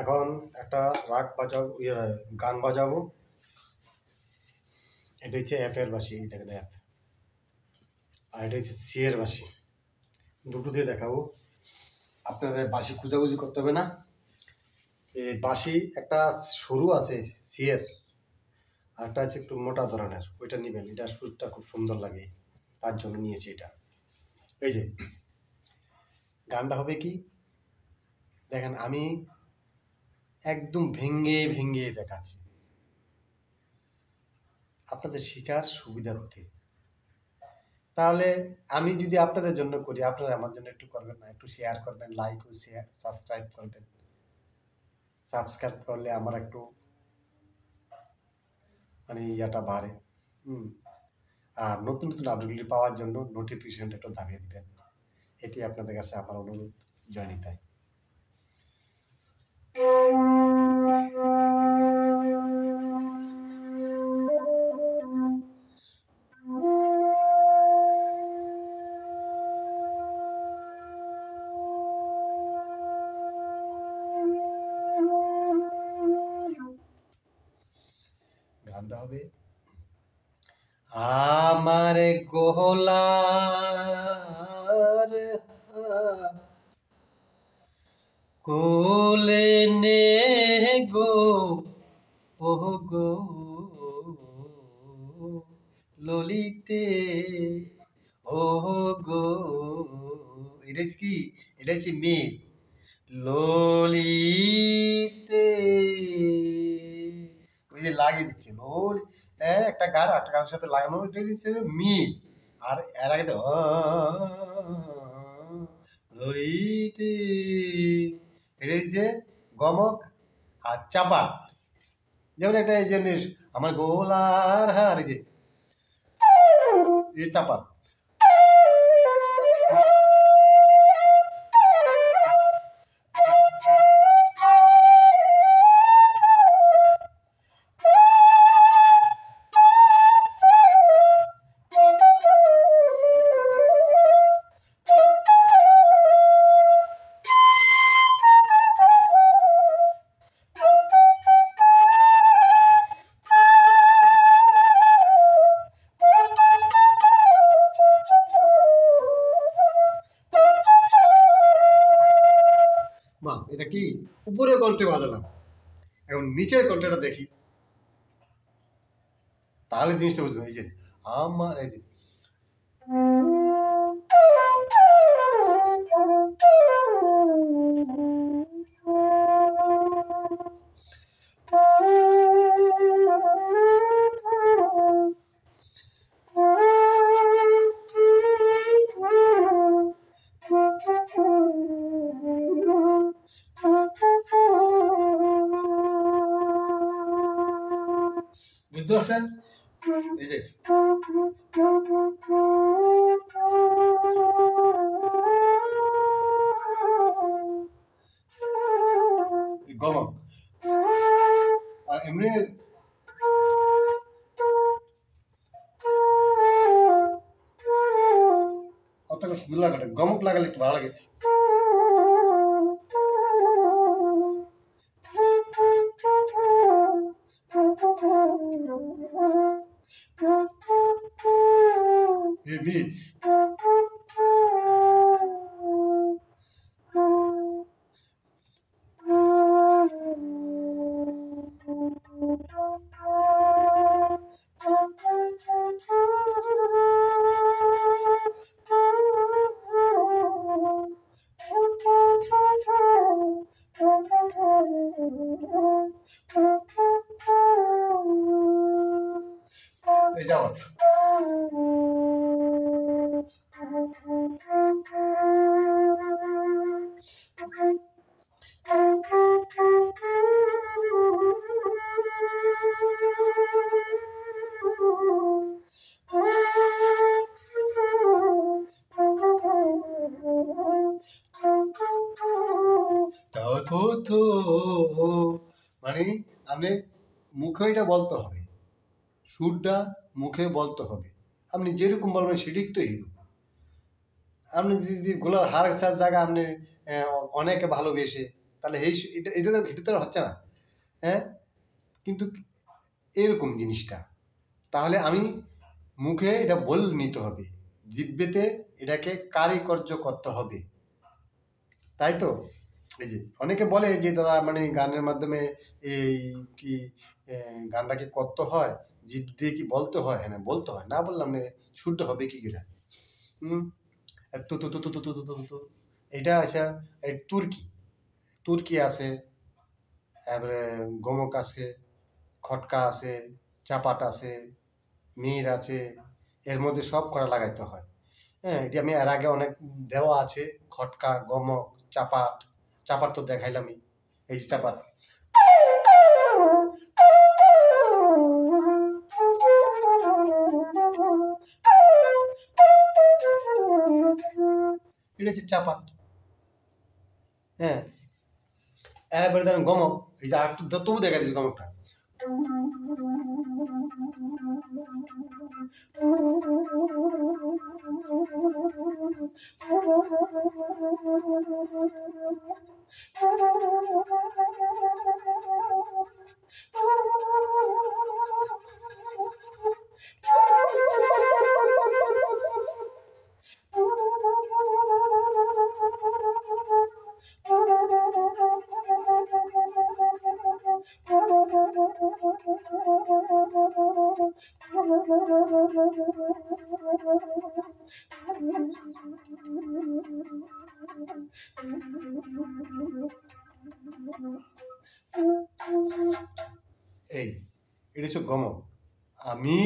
এখন একটা রাগ বাজাবো, গান বাজাবো। এটা হচ্ছে অ্যাপের বাঁশি, এই দেখেন অ্যাপ। আর এটা হচ্ছে সিয়ের বাঁশি। দুটো দিয়ে দেখাবো। আপনাদের বাঁশি খুঁজাখুঁজি করতে হবে না। এই বাঁশি একটা সরু আছে সিয়ের, আর একটা আছে একটু মোটা ধরনের, ওইটা নেবেন। এটা সুরটা খুব সুন্দর লাগে, তার জন্য নিয়েছি এটা। এই যে গানটা হবে কি দেখেন, আমি একদম ভেঙ্গে ভেঙ্গে দেখাচ্ছি আপনাদের শেখার সুবিধার্থে। তাহলে আমি যদি আপনাদের জন্য করি, আপনারা আমার জন্য একটু করবেন না? একটু শেয়ার করবেন, লাইক ও শেয়ার, সাবস্ক্রাইব করবেন। সাবস্ক্রাইব করলে আমার একটু ইয়াটা বাড়ে। আর নতুন নতুন আপডেটগুলি পাওয়ার জন্য নোটিফিকেশনটা একটু দাবিয়ে দিবেন। এটি আপনাদের কাছে আমার অনুরোধ। জয় নিতাই। গানটা হবে আমার গোলার কোলে নে গো, ও গো ললিতে, ও গো। এটা কি? এটা হচ্ছে মেয়ে। ললিতে, ওই যে লাগিয়ে দিচ্ছে ললি, একটা গান একটা গানের সাথে লাগানো, এটা হচ্ছে মিল। আর এর আগে ললিতে, এটা হচ্ছে গমক আর চাপা। যেমন একটা এই জিনিস আমার গোলার হার, এই চাপা। বাস, এটা কি উপরের কণ্ঠে বাজালাম। এখন নিচের কণ্ঠটা দেখি, তাহলে জিনিসটা বুঝবেন। এই যে আমার, এই যে বুঝতে পারছেন? এই যে গমক, আর এমনি অত সুন্দর লাগে। গমক লাগালে একটু ভালো লাগে। হেভি। এই যাওয়ার মানে আপনি মুখে এটা বলতে হবে, সুরটা মুখে বলতে হবে। আপনি যেরকম বলবেন সেদিক তো হইব। আপনি যদি গোলার হার ছাড় জায়গা আপনি অনেকে ভালোবেসে তাহলে এটা তো ঘেটে তো হচ্ছে না, হ্যাঁ। কিন্তু এরকম জিনিসটা, তাহলে আমি মুখে এটা বলে নিতে হবে, জিহ্বেতে এটাকে কারিকর্য করতে হবে, তাই তো। এই যে অনেকে বলে যে দাদা মানে গানের মাধ্যমে এই কি গানটাকে করতে হয়, জিভ দিয়ে কি বলতে হয়? হ্যাঁ বলতে হয়, না বললাম না শুদ্ধ হবে কি কিনা। হুম। তু তু তু তু তু তু তু তু তু। এটা আচ্ছা, এই তুর্কি তুর্কি আছে, তারপরে গমক আছে, খটকা আছে, চাপাট আছে, মির আছে, এর মধ্যে সব করা লাগাইতে হয়। হ্যাঁ, এটি আমি এর আগে অনেক দেওয়া আছে, খটকা, গমক, চাপাট। চাপাট তো দেখাইলামই, এই যে চাপাট। এটা হচ্ছে চাপাট, হ্যাঁ। এরপরে ধরেন গমক, এই যে আর তবু দেখা দিচ্ছে গমকটা। এই এটা হচ্ছে গমক। আমি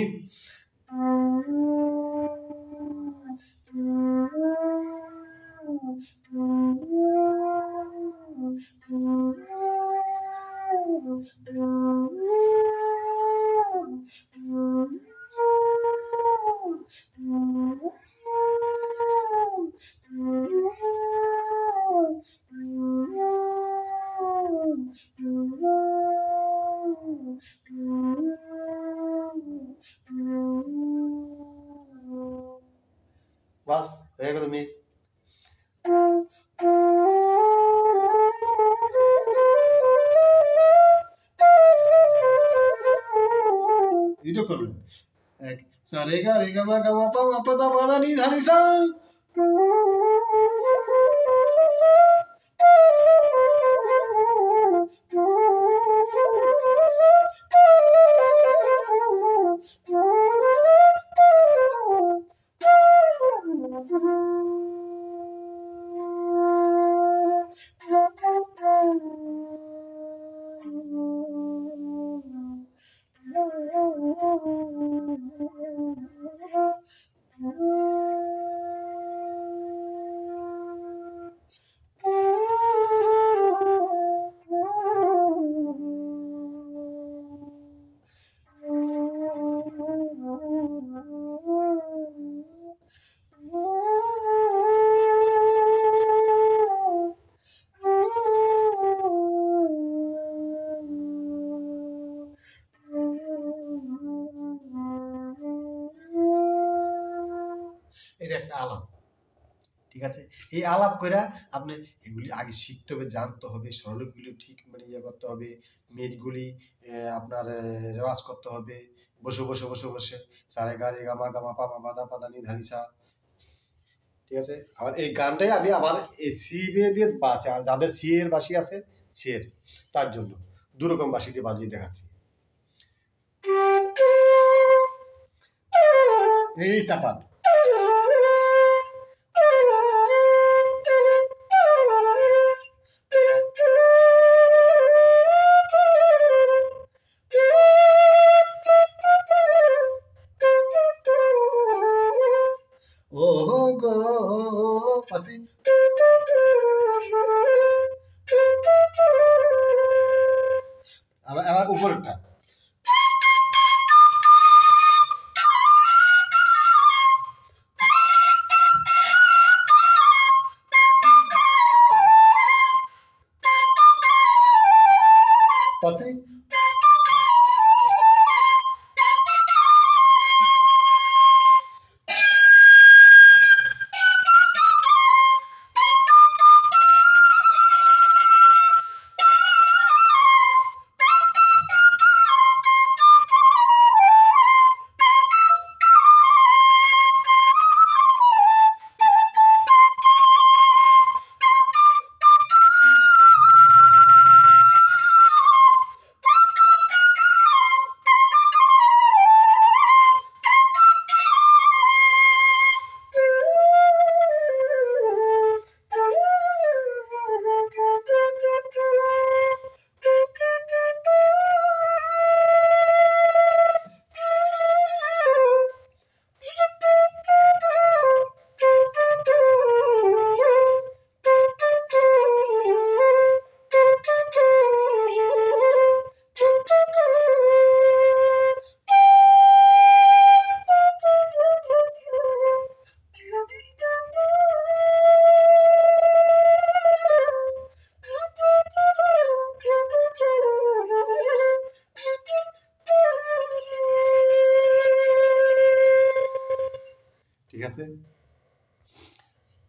বাস হয়ে গেল মি। ভিডিও করবেন এক সা রে গা মা পা মা পা দা পা দা নি ধা নি সা। এটা একটা আলাপ, ঠিক আছে। এই আলাপ করে আপনি এগুলি আগে শিখতে হবে, জানতে হবে, স্বরলিপিগুলি ঠিক মানে ইয়ে করতে হবে, মেটগুলি আপনার রেওয়াজ করতে হবে, বসে বসে বসে বসে সারে গা রে গা মা পা মা দা পা দা নি ধা নি সা, ঠিক আছে। আবার এই গানটাই আমি আবার এই সি দিয়ে বাঁচা, আর যাদের সি এর বাঁশি আছে সি এর, তার জন্য দুরকম বাঁশি দিয়ে বাজিয়ে দেখাচ্ছি। এই চাপান ও গো পাশি। আবার উপরেরটা পাশি।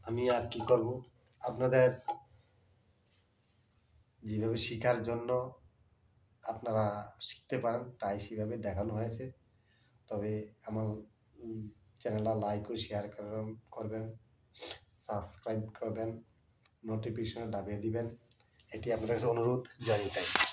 আমি আর কি করব, আপনাদের যেভাবে শেখার জন্য আপনারা শিখতে পারেন তাই সেভাবে দেখানো হয়েছে। তবে আমার চ্যানেলটা লাইক ও শেয়ার করবেন, সাবস্ক্রাইব করবেন, নোটিফিকেশন দাবিয়ে দিবেন, এটি আপনাদের কাছে অনুরোধ। জয় হিন্দ।